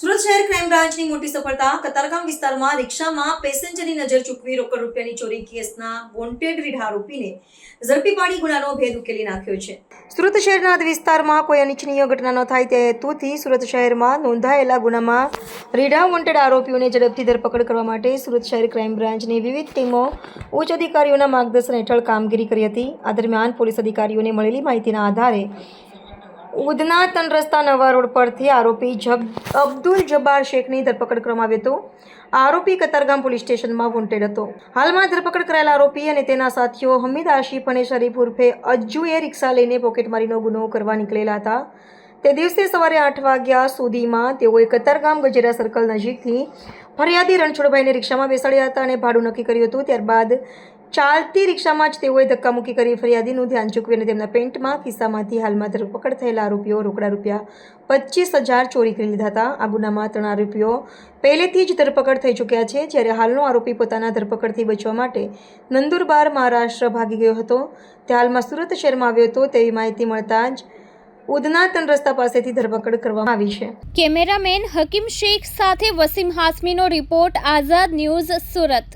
સુરત શહેર ક્રાઇમ બ્રાન્ચની મોટી સફળતા. કતારગામ વિસ્તારમાં રિક્ષામાં પેસેન્જરની નજર ચૂકવી રોકડ રૂપિયાની ચોરી કેસના વોન્ટેડ રીઢ આરોપીને ઝડપી પાડી ગુનાનો ભેદ ઉકેલી નાખ્યો છે. સુરત શહેરના હદ વિસ્તારમાં કોઈ અનિચ્છનીય ઘટના ન થાય તે હેતુથી સુરત શહેરમાં નોંધાયેલા ગુનામાં રીઢા વોન્ટેડ આરોપીઓને ઝડપથી ધરપકડ કરવા માટે સુરત શહેર ક્રાઇમ બ્રાન્ચની વિવિધ ટીમો ઉચ્ચ અધિકારીઓના માર્ગદર્શન હેઠળ કામગીરી કરી હતી. આ દરમિયાન પોલીસ અધિકારીઓને મળેલી માહિતીના આધારે ઉધના 3 રસ્તા નવા રોડ પરથી આરોપી અબ્દુલ જબ્બાર શેખની ધરપકડ કરવામાં આવી હતો. આરોપી કતારગામ પોલીસ સ્ટેશનમાં વોન્ટેડ હતો. હાલમાં ધરપકડ કરાયેલા આરોપી અને તેના સાથીઓ હમીદ આશિફ અને શરીફ ઉર્ફે અજ્જુએ રિક્ષા લઈને પોકેટમારીનો ગુનો કરવા નીકળેલા હતા. તે દિવસે સવારે 8 વાગ્યા સુધીમાં તેઓએ કતારગામ ગજેરા સર્કલ નજીકથી ફરિયાદી રણછોડભાઈને રિક્ષામાં બેસાડ્યા હતા અને ભાડું નક્કી કર્યું હતું. ત્યારબાદ ચાલતી રિક્ષામાં જ તેઓએ ધક્કામુક્કી કરી ફરિયાદીનું ધ્યાન ચૂકવી અને તેમના પેન્ટમાં ખિસ્સામાંથી હાલમાં ધરપકડ થયેલા આરોપીઓ રોકડા રૂપિયા 25,000 ચોરી કરી લીધા હતા. આ ગુનામાં 3 આરોપીઓ પહેલેથી જ ધરપકડ થઈ ચૂક્યા છે, જ્યારે હાલનો આરોપી પોતાના ધરપકડથી બચવા માટે નંદુરબાર મહારાષ્ટ્ર ભાગી ગયો હતો. તે હાલમાં સુરત શહેરમાં આવ્યો હતો તેવી માહિતી મળતા જ ઉધના 3 રસ્તા પાસેથી ધરપકડ કરવામાં આવી છે. કેમેરામેન હકીમ શેખ સાથે વસીમ હાસમીનો રિપોર્ટ, આઝાદ ન્યૂઝ, સુરત.